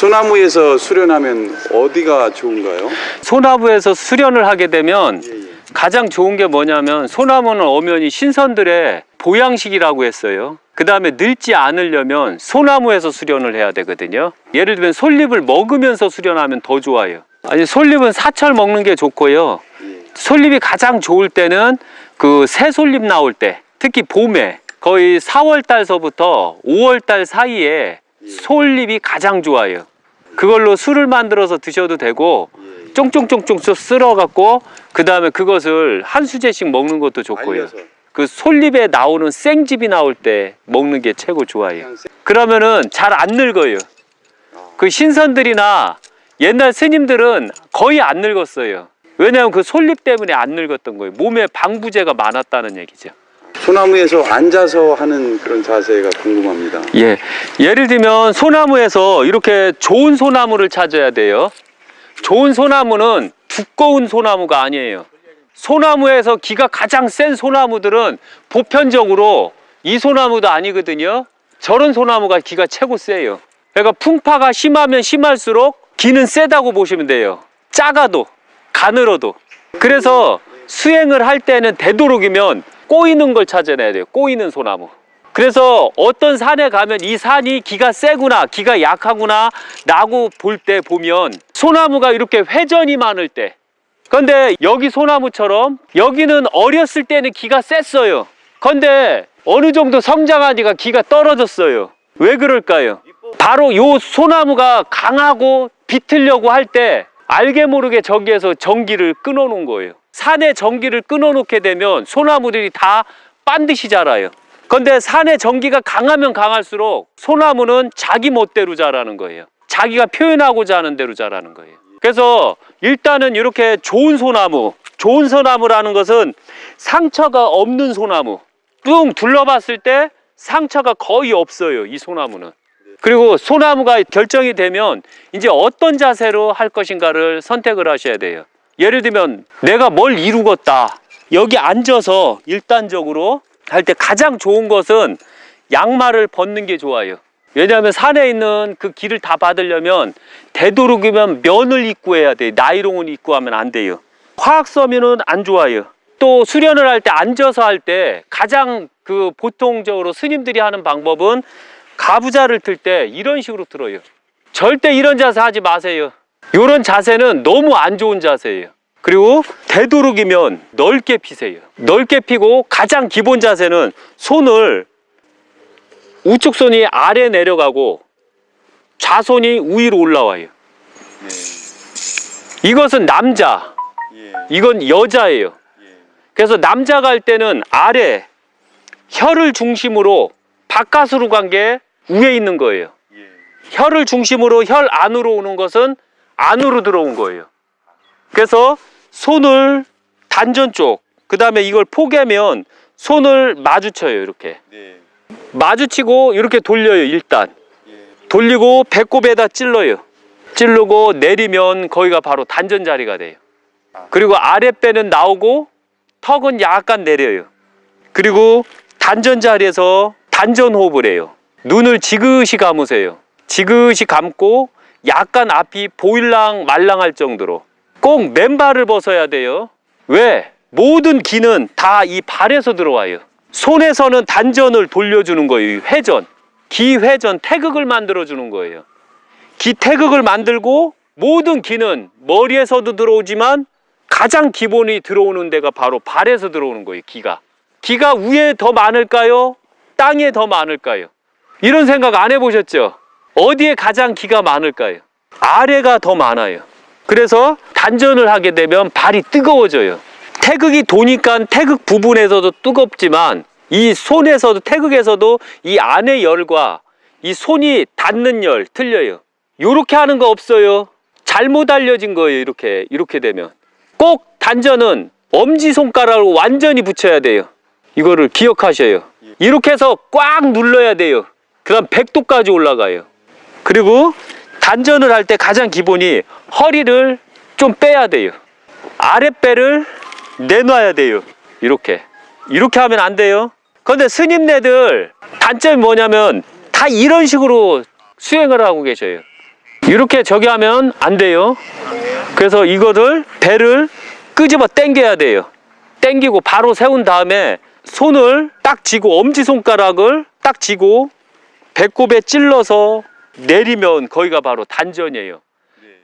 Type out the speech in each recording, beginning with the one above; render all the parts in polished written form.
소나무에서 수련하면 어디가 좋은가요? 소나무에서 수련을 하게 되면 가장 좋은 게 뭐냐면, 소나무는 엄연히 신선들의 보양식이라고 했어요. 그 다음에 늙지 않으려면 소나무에서 수련을 해야 되거든요. 예를 들면 솔잎을 먹으면서 수련하면 더 좋아요. 아니, 솔잎은 사철 먹는 게 좋고요. 솔잎이 가장 좋을 때는 그 새 솔잎 나올 때, 특히 봄에 거의 4월 달서부터 5월 달 사이에 솔잎이 가장 좋아요. 그걸로 술을 만들어서 드셔도 되고, 쫑쫑쫑쫑 쓸어 갖고 그 다음에 그것을 한 수제씩 먹는 것도 좋고요. 알려서. 그 솔잎에 나오는 생즙이 나올 때 먹는 게 최고 좋아요. 그러면은 잘 안 늙어요. 그 신선들이나 옛날 스님들은 거의 안 늙었어요. 왜냐하면 그 솔잎 때문에 안 늙었던 거예요. 몸에 방부제가 많았다는 얘기죠. 소나무에서 앉아서 하는 그런 자세가 궁금합니다. 예, 예를 들면 소나무에서 이렇게 좋은 소나무를 찾아야 돼요. 좋은 소나무는 두꺼운 소나무가 아니에요. 소나무에서 기가 가장 센 소나무들은 보편적으로 이 소나무도 아니거든요. 저런 소나무가 기가 최고 세요. 그러니까 풍파가 심하면 심할수록 기는 세다고 보시면 돼요. 작아도 가늘어도. 그래서 수행을 할 때는 되도록이면 꼬이는 걸 찾아내야 돼요. 꼬이는 소나무. 그래서 어떤 산에 가면 이 산이 기가 세구나, 기가 약하구나 라고 볼 때 보면 소나무가 이렇게 회전이 많을 때, 근데 여기 소나무처럼 여기는 어렸을 때는 기가 셌어요. 근데 어느 정도 성장하니까 기가 떨어졌어요. 왜 그럴까요? 바로 요 소나무가 강하고 비틀려고 할 때 알게 모르게 저기에서 전기를 끊어 놓은 거예요. 산에 전기를 끊어 놓게 되면 소나무들이 다 반드시 자라요. 근데 산에 전기가 강하면 강할수록 소나무는 자기 멋대로 자라는 거예요. 자기가 표현하고자 하는 대로 자라는 거예요. 그래서 일단은 이렇게 좋은 소나무, 좋은 소나무라는 것은 상처가 없는 소나무, 뚱 둘러봤을 때 상처가 거의 없어요, 이 소나무는. 그리고 소나무가 결정이 되면 이제 어떤 자세로 할 것인가를 선택을 하셔야 돼요. 예를 들면 내가 뭘 이루겠다, 여기 앉아서 일단적으로 할 때 가장 좋은 것은 양말을 벗는 게 좋아요. 왜냐하면 산에 있는 그 길을 다 받으려면 되도록이면 면을 입고 해야 돼요. 나이롱을 입고 하면 안 돼요. 화학섬유는 안 좋아요. 또 수련을 할 때 앉아서 할 때 가장 그 보통적으로 스님들이 하는 방법은 가부좌를 틀 때 이런 식으로 틀어요. 절대 이런 자세 하지 마세요. 이런 자세는 너무 안 좋은 자세예요. 그리고 되도록이면 넓게 피세요. 넓게 피고 가장 기본 자세는 손을 우측 손이 아래 내려가고 좌손이 위로 올라와요. 이것은 남자, 이건 여자예요. 그래서 남자가 할 때는 아래 혀를 중심으로 바깥으로 간 게 위에 있는 거예요. 혀를 중심으로 혈 안으로 오는 것은 안으로 들어온 거예요. 그래서 손을 단전 쪽, 그 다음에 이걸 포개면 손을 마주쳐요. 이렇게 마주치고 이렇게 돌려요. 일단 돌리고 배꼽에다 찔러요. 찌르고 내리면 거기가 바로 단전 자리가 돼요. 그리고 아랫배는 나오고 턱은 약간 내려요. 그리고 단전 자리에서 단전 호흡을 해요. 눈을 지그시 감으세요. 지그시 감고 약간 앞이 보일랑 말랑할 정도로. 꼭 맨발을 벗어야 돼요. 왜? 모든 기는 다 이 발에서 들어와요. 손에서는 단전을 돌려주는 거예요. 회전, 기 회전, 태극을 만들어주는 거예요. 기 태극을 만들고 모든 기는 머리에서도 들어오지만 가장 기본이 들어오는 데가 바로 발에서 들어오는 거예요. 기가 위에 더 많을까요? 땅에 더 많을까요? 이런 생각 안 해보셨죠? 어디에 가장 기가 많을까요? 아래가 더 많아요. 그래서 단전을 하게 되면 발이 뜨거워져요. 태극이 도니까 태극 부분에서도 뜨겁지만 이 손에서도, 태극에서도 이 안의 열과 이 손이 닿는 열 틀려요. 이렇게 하는 거 없어요. 잘못 알려진 거예요. 이렇게 되면 꼭 단전은 엄지손가락으로 완전히 붙여야 돼요. 이거를 기억하셔요. 이렇게 해서 꽉 눌러야 돼요. 그 다음 100도까지 올라가요. 그리고 단전을 할 때 가장 기본이 허리를 좀 빼야 돼요. 아랫배를 내놔야 돼요. 이렇게 하면 안 돼요. 그런데 스님네들 단점이 뭐냐면 다 이런 식으로 수행을 하고 계셔요. 이렇게 저기 하면 안 돼요. 그래서 이거를 배를 끄집어 당겨야 돼요. 당기고 바로 세운 다음에 손을 딱 쥐고 엄지손가락을 딱 쥐고 배꼽에 찔러서 내리면 거기가 바로 단전이에요.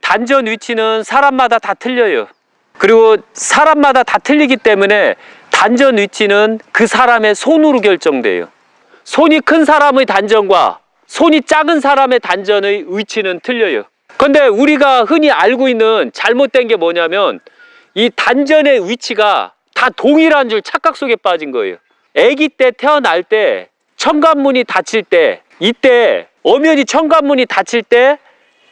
단전 위치는 사람마다 다 틀려요. 그리고 사람마다 다 틀리기 때문에 단전 위치는 그 사람의 손으로 결정돼요. 손이 큰 사람의 단전과 손이 작은 사람의 단전의 위치는 틀려요. 근데 우리가 흔히 알고 있는 잘못된 게 뭐냐면 이 단전의 위치가 다 동일한 줄 착각 속에 빠진 거예요. 아기 때 태어날 때 천간문이 닫힐 때 이때 엄연히 천간문이 닫힐 때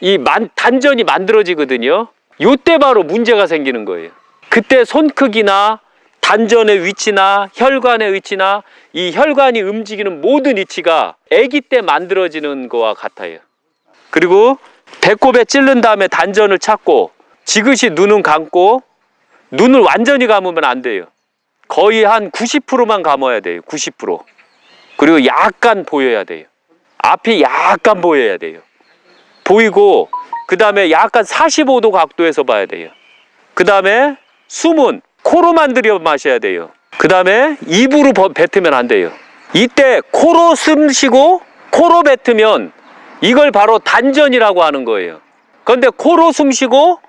이 단전이 만들어지거든요. 이때 바로 문제가 생기는 거예요. 그때 손 크기나 단전의 위치나 혈관의 위치나 이 혈관이 움직이는 모든 위치가 아기 때 만들어지는 거와 같아요. 그리고 배꼽에 찌른 다음에 단전을 찾고 지그시 눈은 감고 눈을 완전히 감으면 안 돼요. 거의 한 90%만 감아야 돼요. 90%. 그리고 약간 보여야 돼요. 앞이 약간 보여야 돼요. 보이고 그 다음에 약간 45도 각도에서 봐야 돼요. 그 다음에 숨은 코로만 들여 마셔야 돼요. 그 다음에 입으로 뱉으면 안 돼요. 이때 코로 숨 쉬고 코로 뱉으면 이걸 바로 단전이라고 하는 거예요. 그런데 코로 숨 쉬고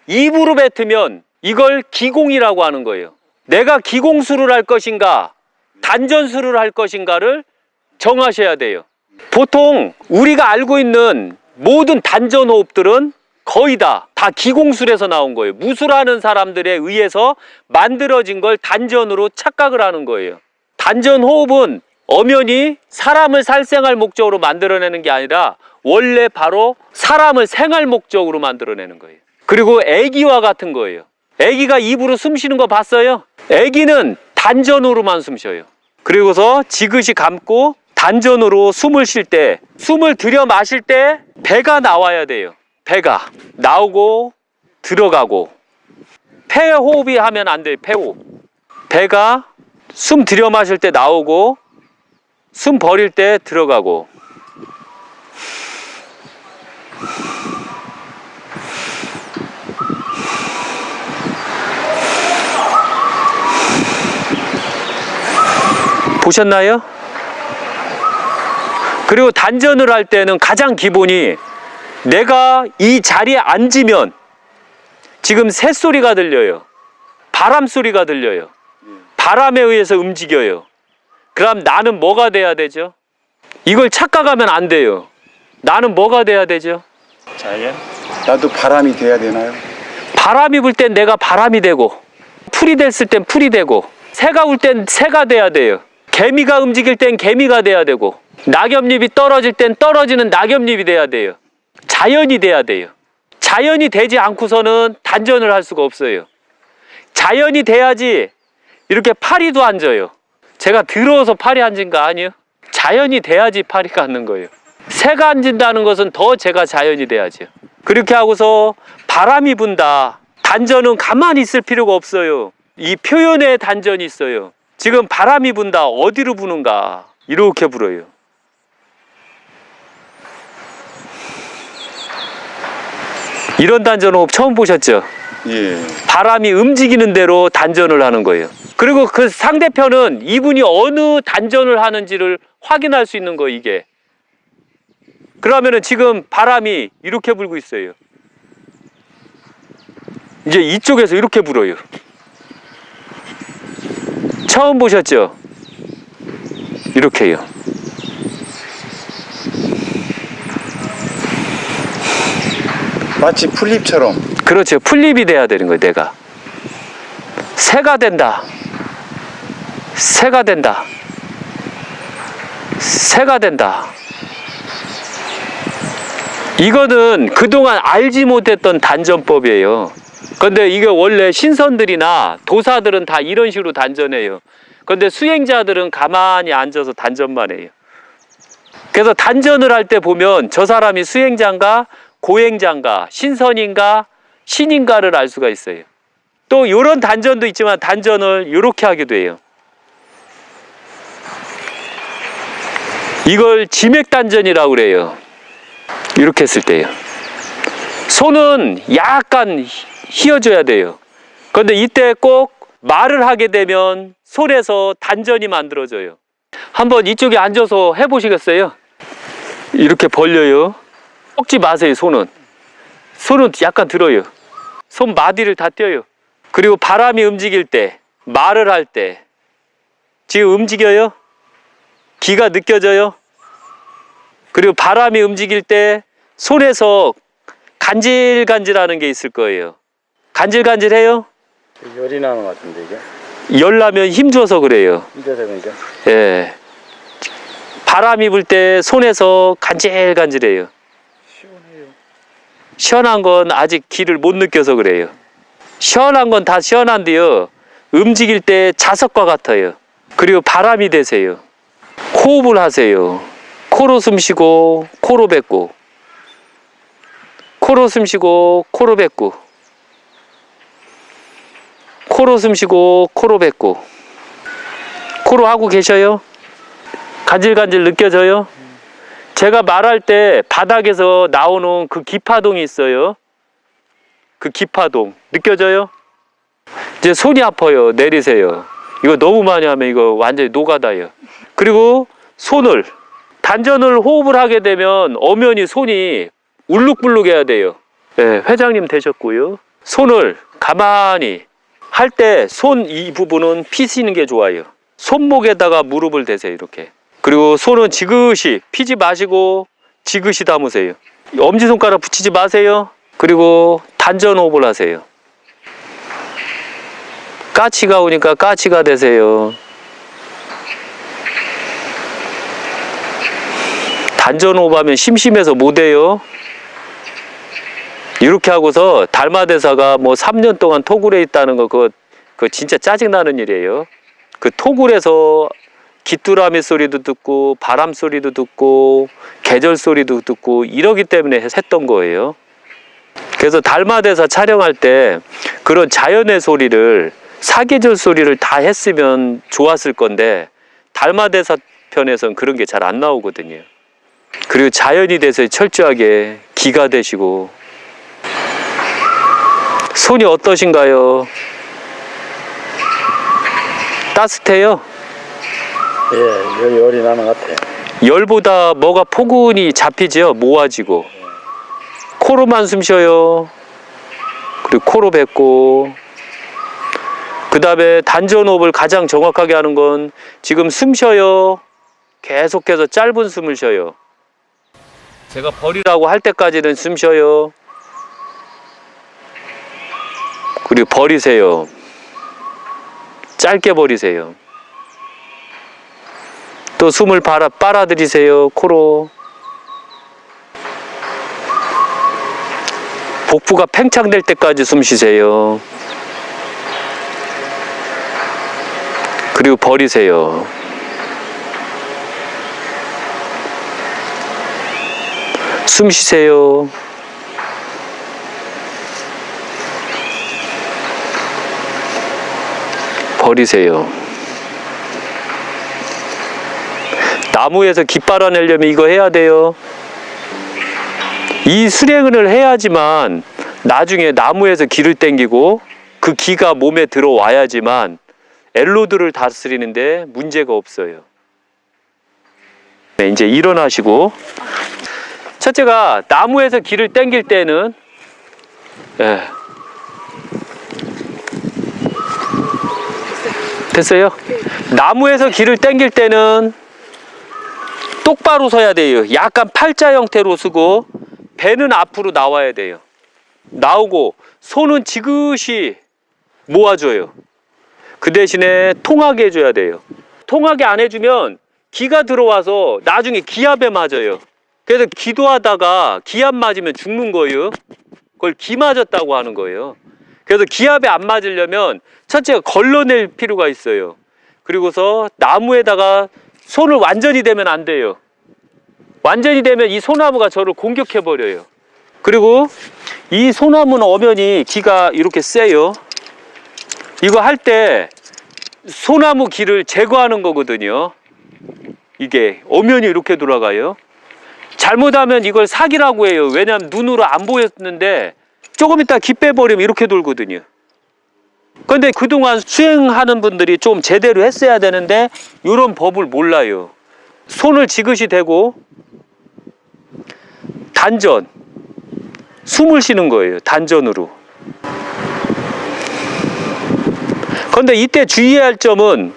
입으로 뱉으면 이걸 기공이라고 하는 거예요. 내가 기공수를 할 것인가 단전수를 할 것인가를 정하셔야 돼요. 보통 우리가 알고 있는 모든 단전 호흡들은 거의 다 기공술에서 나온 거예요. 무술하는 사람들에 의해서 만들어진 걸 단전으로 착각을 하는 거예요. 단전 호흡은 엄연히 사람을 살생할 목적으로 만들어내는 게 아니라 원래 바로 사람을 생할 목적으로 만들어내는 거예요. 그리고 애기와 같은 거예요. 애기가 입으로 숨 쉬는 거 봤어요? 애기는 단전으로만 숨 쉬어요. 그리고서 지그시 감고 단전으로 숨을 쉴 때, 숨을 들여 마실 때 배가 나와야 돼요. 배가 나오고 들어가고. 폐호흡이 하면 안 돼요. 폐호흡. 배가 숨 들여 마실 때 나오고 숨 버릴 때 들어가고. 보셨나요? 그리고 단전을 할 때는 가장 기본이 내가 이 자리에 앉으면 지금 새소리가 들려요. 바람 소리가 들려요. 바람에 의해서 움직여요. 그럼 나는 뭐가 돼야 되죠? 이걸 착각하면 안 돼요. 나는 뭐가 돼야 되죠? 자연? 나도 바람이 돼야 되나요? 바람이 불 땐 내가 바람이 되고 풀이 됐을 땐 풀이 되고 새가 울 땐 새가 돼야 돼요. 개미가 움직일 땐 개미가 돼야 되고 낙엽잎이 떨어질 땐 떨어지는 낙엽잎이 돼야 돼요. 자연이 돼야 돼요. 자연이 되지 않고서는 단전을 할 수가 없어요. 자연이 돼야지 이렇게 파리도 앉아요. 제가 더러워서 파리 앉은 거 아니에요? 자연이 돼야지 파리가 앉는 거예요. 새가 앉는다는 것은 더 제가 자연이 돼야죠. 그렇게 하고서 바람이 분다. 단전은 가만히 있을 필요가 없어요. 이 표현에 단전이 있어요. 지금 바람이 분다. 어디로 부는가? 이렇게 불어요. 이런 단전 호흡 처음 보셨죠? 예. 바람이 움직이는 대로 단전을 하는 거예요. 그리고 그 상대편은 이분이 어느 단전을 하는지를 확인할 수 있는 거 이게. 그러면은 지금 바람이 이렇게 불고 있어요. 이제 이쪽에서 이렇게 불어요. 처음 보셨죠? 이렇게요. 마치 풀잎처럼. 그렇죠. 풀잎이 돼야 되는 거예요. 내가 새가 된다. 새가 된다. 새가 된다. 이거는 그동안 알지 못했던 단전법이에요. 그런데 이게 원래 신선들이나 도사들은 다 이런 식으로 단전해요. 그런데 수행자들은 가만히 앉아서 단전만 해요. 그래서 단전을 할 때 보면 저 사람이 수행자인가 고행자인가 신선인가 신인가를 알 수가 있어요. 또 이런 단전도 있지만 단전을 이렇게 하기도 해요. 이걸 지맥단전이라고 그래요. 이렇게 했을 때요. 손은 약간 휘어줘야 돼요. 그런데 이때 꼭 말을 하게 되면 손에서 단전이 만들어져요. 한번 이쪽에 앉아서 해보시겠어요? 이렇게 벌려요. 꺾지 마세요. 손은 약간 들어요. 손 마디를 다 떼요. 그리고 바람이 움직일 때, 말을 할 때 지금 움직여요? 기가 느껴져요? 그리고 바람이 움직일 때 손에서 간질간질하는 게 있을 거예요. 간질간질해요? 열이 나는 것 같은데 이게? 열 나면 힘줘서 그래요. 힘들어서 그러니까? 예. 바람이 불 때 손에서 간질간질해요. 시원해요. 시원한 건 아직 기를 못 느껴서 그래요. 시원한 건 다 시원한데요. 움직일 때 자석과 같아요. 그리고 바람이 되세요. 호흡을 하세요. 코로 숨 쉬고 코로 뱉고, 코로 숨 쉬고 코로 뱉고, 코로 숨 쉬고 코로 뱉고. 코로 하고 계셔요? 간질간질 느껴져요? 제가 말할 때 바닥에서 나오는 그 기파동이 있어요. 그 기파동 느껴져요? 이제 손이 아파요. 내리세요. 이거 너무 많이 하면 이거 완전히 노가다예요. 그리고 손을, 단전을 호흡을 하게 되면 엄연히 손이 울룩불룩 해야 돼요. 네, 회장님 되셨고요. 손을 가만히 할 때 손 이 부분은 피시는 게 좋아요. 손목에다가 무릎을 대세요. 이렇게. 그리고 손은 지그시 피지 마시고 지그시 담으세요. 엄지손가락 붙이지 마세요. 그리고 단전 호흡을 하세요. 까치가 오니까 까치가 되세요. 단전 호흡하면 심심해서 못해요. 이렇게 하고서 달마대사가 뭐 3년 동안 토굴에 있다는 거 그거 진짜 짜증나는 일이에요. 그 토굴에서 귀뚜라미 소리도 듣고 바람 소리도 듣고 계절 소리도 듣고 이러기 때문에 했던 거예요. 그래서 달마대사 촬영할 때 그런 자연의 소리를, 사계절 소리를 다 했으면 좋았을 건데 달마대사 편에선 그런 게 잘 안 나오거든요. 그리고 자연이 돼서 철저하게 기가 되시고. 손이 어떠신가요? 따뜻해요? 예, 열이 나는 것 같아요. 열보다 뭐가 포근히 잡히죠? 모아지고. 코로만 숨 쉬어요. 그리고 코로 뱉고. 그 다음에 단전호흡을 가장 정확하게 하는 건 지금 숨 쉬어요. 계속해서 짧은 숨을 쉬어요. 제가 버리라고 할 때까지는 숨 쉬어요. 그리고 버리세요. 짧게 버리세요. 또 숨을 빨아들이세요. 코로. 복부가 팽창될 때까지 숨 쉬세요. 그리고 버리세요. 숨 쉬세요. 버리세요. 나무에서 깃 빨아내려면 이거 해야 돼요. 이 수행을 해야지만 나중에 나무에서 기를 땡기고 그 기가 몸에 들어와야지만 엘로드를 다스리는데 문제가 없어요. 네, 이제 일어나시고. 첫째가 나무에서 기를 땡길 때는 됐어요? 나무에서 기를 땡길 때는 똑바로 서야 돼요. 약간 팔자 형태로 쓰고 배는 앞으로 나와야 돼요. 나오고 손은 지그시 모아줘요. 그 대신에 통하게 해줘야 돼요. 통하게 안 해주면 기가 들어와서 나중에 기압에 맞아요. 그래서 기도하다가 기압 맞으면 죽는 거예요. 그걸 기 맞았다고 하는 거예요. 그래서 기압에 안 맞으려면 첫째가 걸러낼 필요가 있어요. 그리고서 나무에다가 손을 완전히 대면 안 돼요. 완전히 대면 이 소나무가 저를 공격해 버려요. 그리고 이 소나무는 엄연히 기가 이렇게 세요. 이거 할 때 소나무 기를 제거하는 거거든요. 이게 엄연히 이렇게 돌아가요. 잘못하면 이걸 사기라고 해요. 왜냐하면 눈으로 안 보였는데 조금 있다 기 빼버리면 이렇게 돌거든요. 근데 그동안 수행하는 분들이 좀 제대로 했어야 되는데 이런 법을 몰라요. 손을 지그시 대고 단전, 숨을 쉬는 거예요. 단전으로. 그런데 이때 주의해야 할 점은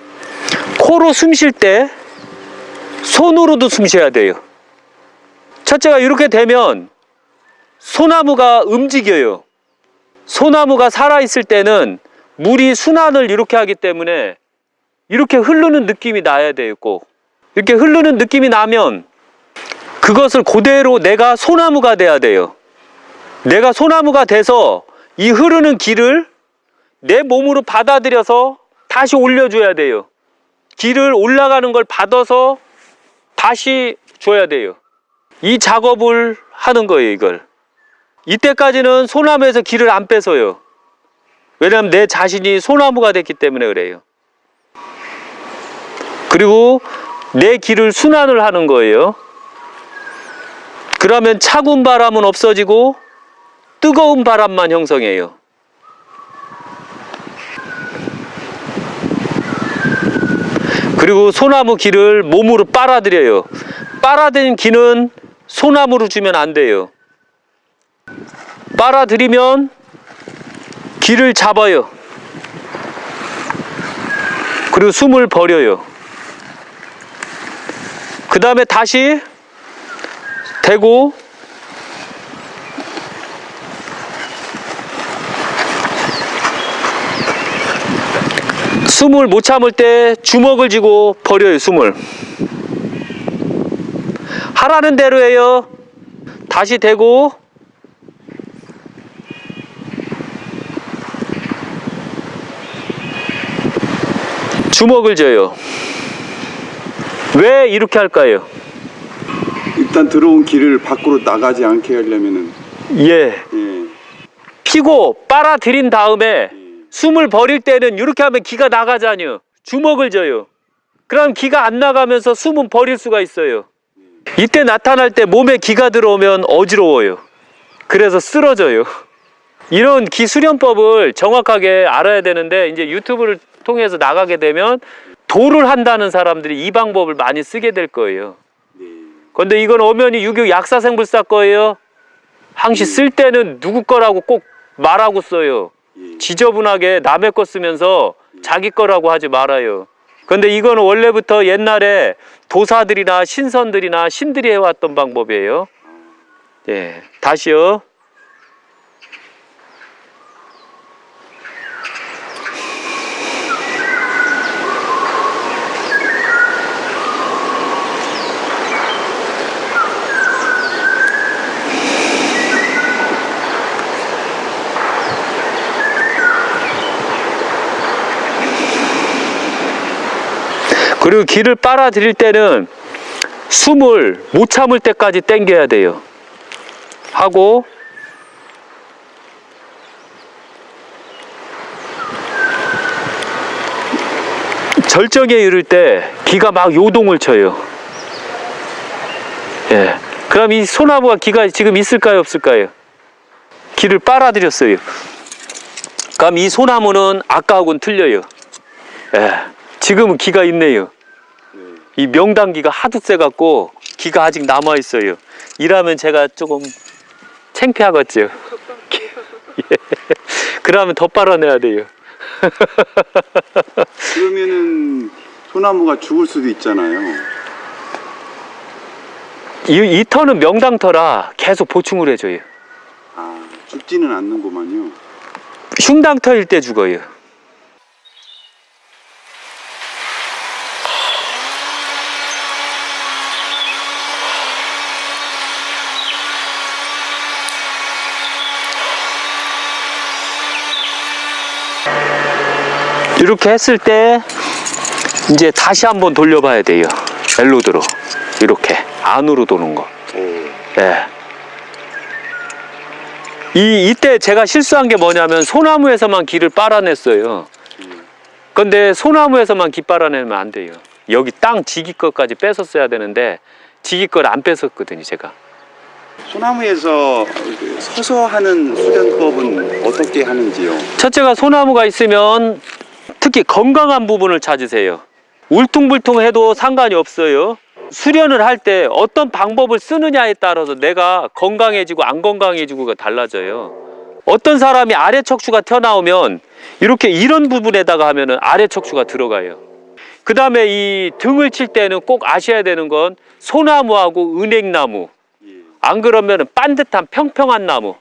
코로 숨 쉴 때 손으로도 숨 쉬어야 돼요. 첫째가 이렇게 되면 소나무가 움직여요. 소나무가 살아있을 때는 물이 순환을 이렇게 하기 때문에 이렇게 흐르는 느낌이 나야 돼요. 꼭 이렇게 흐르는 느낌이 나면 그것을 그대로 내가 소나무가 돼야 돼요. 내가 소나무가 돼서 이 흐르는 길을 내 몸으로 받아들여서 다시 올려줘야 돼요. 길을 올라가는 걸 받아서 다시 줘야 돼요. 이 작업을 하는 거예요. 이걸 이때까지는 소나무에서 길을 안 뺏어요. 왜냐하면 내 자신이 소나무가 됐기 때문에 그래요. 그리고 내 길을 순환을 하는 거예요. 그러면 차가운 바람은 없어지고 뜨거운 바람만 형성해요. 그리고 소나무 기를 몸으로 빨아들여요. 빨아들인 기는 소나무로 주면 안 돼요. 빨아들이면 기를 잡아요. 그리고 숨을 버려요. 그 다음에 다시 대고 숨을 못 참을 때 주먹을 쥐고 버려요. 숨을 하라는 대로 해요. 다시 대고 주먹을 쥐어요. 왜 이렇게 할까요? 일단 들어온 기를 밖으로 나가지 않게 하려면은 예. 피고 빨아들인 다음에 숨을 버릴 때는 이렇게 하면 기가 나가잖아요. 주먹을 져요. 그럼 기가 안 나가면서 숨은 버릴 수가 있어요. 이때 나타날 때 몸에 기가 들어오면 어지러워요. 그래서 쓰러져요. 이런 기 수련법을 정확하게 알아야 되는데 이제 유튜브를 통해서 나가게 되면 도를 한다는 사람들이 이 방법을 많이 쓰게 될 거예요. 그런데 이건 엄연히 유교 약사생불사 거예요. 항시 쓸 때는 누구 거라고 꼭 말하고 써요. 지저분하게 남의 거 쓰면서 자기 거라고 하지 말아요. 그런데 이거는 원래부터 옛날에 도사들이나 신선들이나 신들이 해왔던 방법이에요. 예, 다시요. 그리고 기를 빨아들일 때는 숨을 못 참을 때까지 당겨야 돼요. 하고 절정에 이를 때 기가 막 요동을 쳐요. 예. 그럼 이 소나무가 기가 지금 있을까요, 없을까요? 기를 빨아들였어요. 그럼 이 소나무는 아까하고는 틀려요. 예. 지금은 기가 있네요. 이 명당기가 하도 세갖고 기가 아직 남아있어요. 이라면 제가 조금 창피하겠죠. 예. 그러면 더 빨아내야 돼요. 그러면은 소나무가 죽을 수도 있잖아요. 이 터는 명당터라 계속 보충을 해줘요. 아, 죽지는 않는구만요. 흉당터일 때 죽어요. 이렇게 했을 때 이제 다시 한번 돌려봐야 돼요. 엘로드로 이렇게 안으로 도는 거. 예. 이때 제가 실수한 게 뭐냐면 소나무에서만 기를 빨아냈어요. 근데 소나무에서만 기 빨아내면 안 돼요. 여기 땅 지기 것까지 뺏었어야 되는데 지기 걸 안 뺏었거든요, 제가. 소나무에서 서서 하는 수련법은 어떻게 하는지요? 첫째가 소나무가 있으면 특히 건강한 부분을 찾으세요. 울퉁불퉁해도 상관이 없어요. 수련을 할 때 어떤 방법을 쓰느냐에 따라서 내가 건강해지고 안 건강해지고가 달라져요. 어떤 사람이 아래 척추가 튀어나오면 이렇게 이런 부분에다가 하면은 아래 척추가 들어가요. 그 다음에 이 등을 칠 때는 꼭 아셔야 되는 건 소나무하고 은행나무, 안 그러면 반듯한 평평한 나무.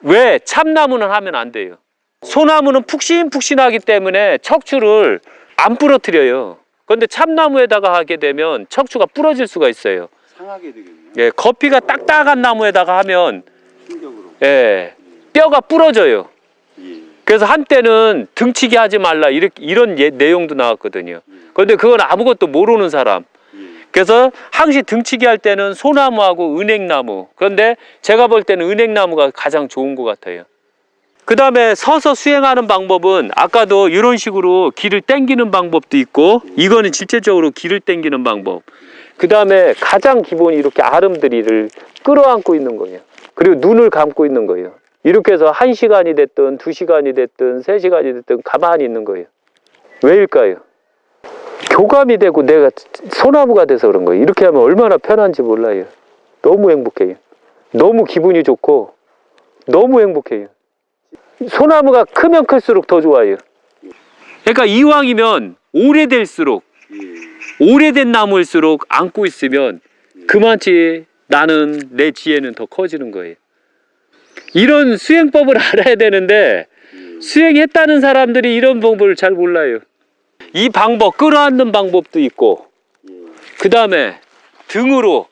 왜? 참나무는 하면 안 돼요. 소나무는 푹신푹신하기 때문에 척추를 안 부러뜨려요. 그런데 참나무에다가 하게 되면 척추가 부러질 수가 있어요. 상하게 되겠네요. 예, 거피가 딱딱한 나무에다가 하면 충격으로. 예, 뼈가 부러져요. 예. 그래서 한때는 등치기 하지 말라 이런 내용도 나왔거든요. 그런데 그건 아무것도 모르는 사람. 그래서 항시 등치기 할 때는 소나무하고 은행나무. 그런데 제가 볼 때는 은행나무가 가장 좋은 것 같아요. 그 다음에 서서 수행하는 방법은 아까도 이런 식으로 길을 당기는 방법도 있고, 이거는 실제적으로 길을 당기는 방법. 그 다음에 가장 기본이 이렇게 아름드리를 끌어안고 있는 거예요. 그리고 눈을 감고 있는 거예요. 이렇게 해서 1시간이 됐든 2시간이 됐든 3시간이 됐든 가만히 있는 거예요. 왜일까요? 교감이 되고 내가 소나무가 돼서 그런 거예요. 이렇게 하면 얼마나 편한지 몰라요. 너무 행복해요. 너무 기분이 좋고 너무 행복해요. 소나무가 크면 클수록 더 좋아요. 그러니까 이왕이면 오래될수록, 오래된 나무일수록 안고 있으면 그만치 나는, 내 지혜는 더 커지는 거예요. 이런 수행법을 알아야 되는데 수행했다는 사람들이 이런 방법을 잘 몰라요. 이 방법, 끌어안는 방법도 있고, 그 다음에 등으로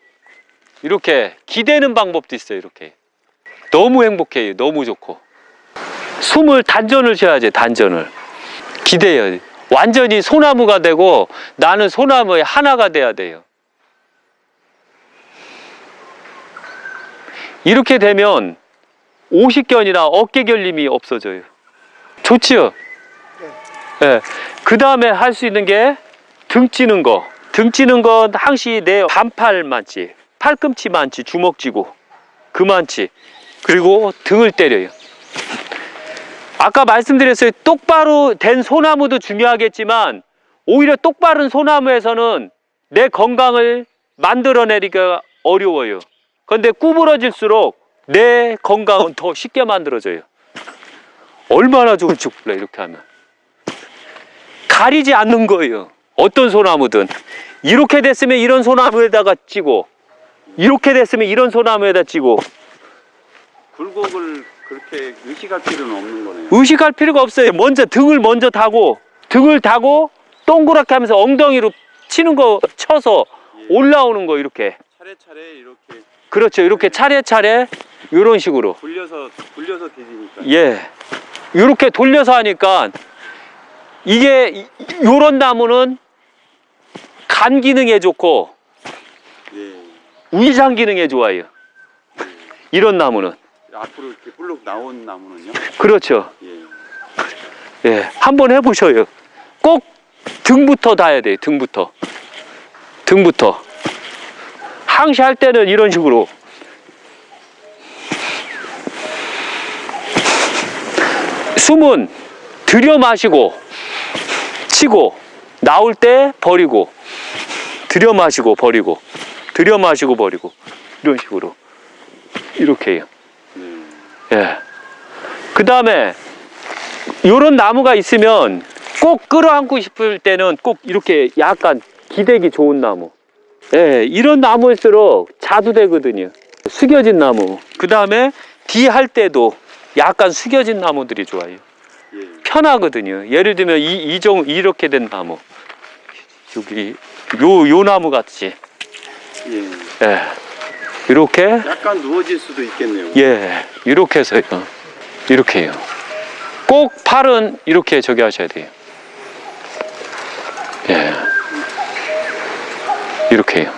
이렇게 기대는 방법도 있어요. 이렇게 너무 행복해요. 너무 좋고. 숨을 단전을 쉬어야지. 단전을 기대요. 완전히 소나무가 되고 나는 소나무의 하나가 돼야 돼요. 이렇게 되면 오십견이나 어깨 결림이 없어져요. 좋지요? 네. 그 다음에 할 수 있는 게 등 찌는 거. 등 찌는 건 항시 내 반팔만치, 팔꿈치만치 주먹 쥐고 그만치. 그리고 등을 때려요. 아까 말씀드렸어요. 똑바로 된 소나무도 중요하겠지만 오히려 똑바른 소나무에서는 내 건강을 만들어내기가 어려워요. 그런데 구부러질수록 내 건강은 더 쉽게 만들어져요. 얼마나 좋을지 몰라요. 이렇게 하면 가리지 않는 거예요. 어떤 소나무든. 이렇게 됐으면 이런 소나무에다가 찌고, 이렇게 됐으면 이런 소나무에다 찌고. 굴곡을 그렇게 의식할 필요는 없는 거네요. 의식할 필요가 없어요. 먼저 등을 먼저 다고, 등을 다고 동그랗게 하면서 엉덩이로 치는 거 쳐서 올라오는 거. 이렇게 차례차례 이렇게. 그렇죠. 이렇게 차례차례 이런 식으로 돌려서 뒤지니까. 예, 이렇게 돌려서 하니까 이게 요런 나무는 간 기능에 좋고 위장 기능에 좋아요. 이런 나무는. 앞으로 이렇게 불룩 나온 나무는요? 그렇죠. 예. 예, 한번 해보셔요. 꼭 등부터 닿아야 돼요. 등부터. 항시 할 때는 이런 식으로 숨은 들여 마시고 치고, 나올 때 버리고, 들여 마시고 버리고, 들여 마시고 버리고, 이런 식으로 이렇게 해요. 예. 그 다음에 요런 나무가 있으면 꼭 끌어안고 싶을 때는 꼭 이렇게 약간 기대기 좋은 나무. 예, 이런 나무일수록 자두되거든요. 숙여진 나무. 그 다음에 뒤 할 때도 약간 숙여진 나무들이 좋아요. 편하거든요. 예를 들면 이렇게 된 나무. 여기 요 나무 같이. 예. 이렇게 약간 누워질 수도 있겠네요. 예, 이렇게 해서요. 이렇게 해요. 꼭 팔은 이렇게 저기 하셔야 돼요. 예. 이렇게 해요.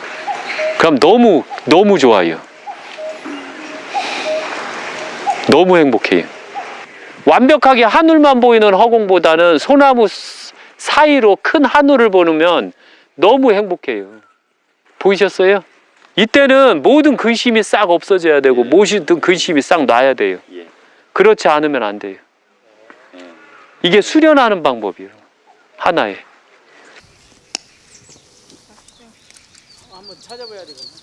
그럼 너무 좋아요. 너무 행복해요. 완벽하게 하늘만 보이는 허공보다는 소나무 사이로 큰 하늘을 보면 너무 행복해요. 보이셨어요? 이때는 모든 근심이 싹 없어져야 되고 모든 근심이 싹 놔야 돼요. 예. 그렇지 않으면 안 돼요. 이게 수련하는 방법이에요. 하나의. 한번 찾아봐야 되겠네.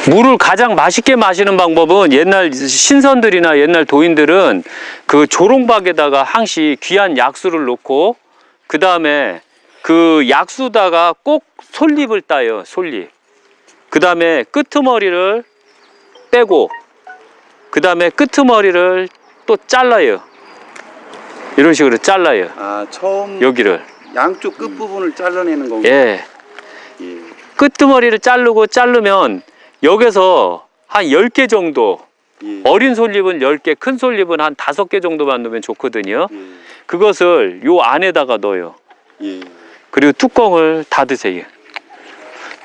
물을 가장 맛있게 마시는 방법은 옛날 신선들이나 옛날 도인들은 그 조롱박에다가 항시 귀한 약수를 넣고 그 다음에 그 약수다가 꼭 솔잎을 따요. 솔잎. 그 다음에 끄트머리를 빼고 그 다음에 끄트머리를 또 잘라요. 이런 식으로 잘라요. 아, 처음 여기를. 양쪽 끝부분을 잘라내는 건가요? 예. 예. 끄트머리를 자르면 여기서 한 10개 정도, 예. 어린 솔잎은 10개, 큰 솔잎은 한 5개 정도만 넣으면 좋거든요. 예. 그것을 요 안에다가 넣어요. 예. 그리고 뚜껑을 닫으세요.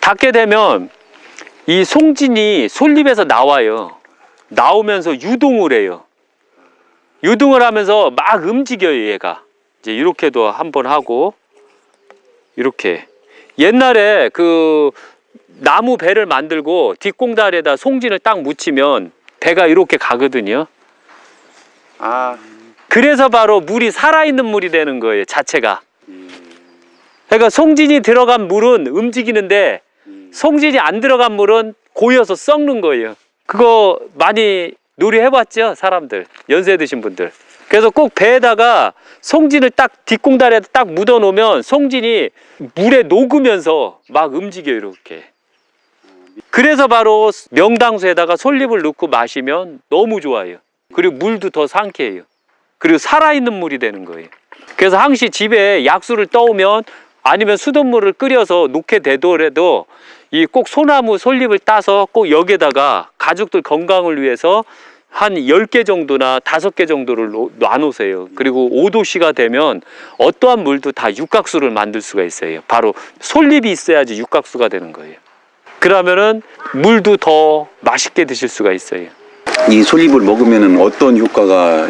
닫게 되면 이 송진이 솔잎에서 나와요. 나오면서 유동을 해요. 유동을 하면서 막 움직여요, 얘가. 이제 이렇게도 한번 하고, 이렇게. 옛날에 그 나무 배를 만들고 뒷공다리에다 송진을 딱 묻히면 배가 이렇게 가거든요. 아, 그래서 바로 물이 살아있는 물이 되는 거예요, 자체가. 예. 그러니까 송진이 들어간 물은 움직이는데 예. 송진이 안 들어간 물은 고여서 썩는 거예요. 그거 많이 놀이해봤죠, 사람들. 연세 드신 분들. 그래서 꼭 배에다가 송진을 딱 뒷공다리에다 딱 묻어 놓으면 송진이 물에 녹으면서 막 움직여요, 이렇게. 그래서 바로 명당수에다가 솔잎을 넣고 마시면 너무 좋아요. 그리고 물도 더 상쾌해요. 그리고 살아있는 물이 되는 거예요. 그래서 항시 집에 약수를 떠오면 아니면 수돗물을 끓여서 놓게 되더라도 이 꼭 소나무 솔잎을 따서 꼭 여기에다가 가족들 건강을 위해서 한 10개 정도나 5개 정도를 놔놓으세요. 그리고 5도씨가 되면 어떠한 물도 다 육각수를 만들 수가 있어요. 바로 솔잎이 있어야지 육각수가 되는 거예요. 그러면은 물도 더 맛있게 드실 수가 있어요. 이 솔잎을 먹으면 어떤 효과가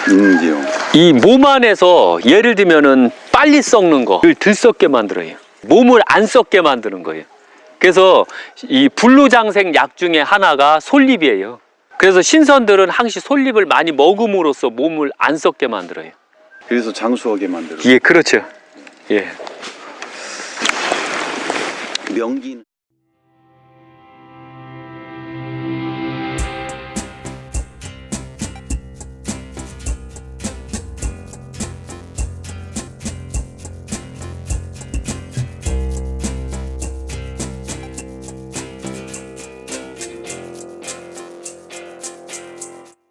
있는지요? 이 몸 안에서 예를 들면은 빨리 썩는 거를 들썩게 만들어요. 몸을 안 썩게 만드는 거예요. 그래서 이 불로장생 약 중에 하나가 솔잎이에요. 그래서 신선들은 항시 솔잎을 많이 먹음으로써 몸을 안 썩게 만들어요. 그래서 장수하게 만들어요. 예, 그렇죠. 예. 명기는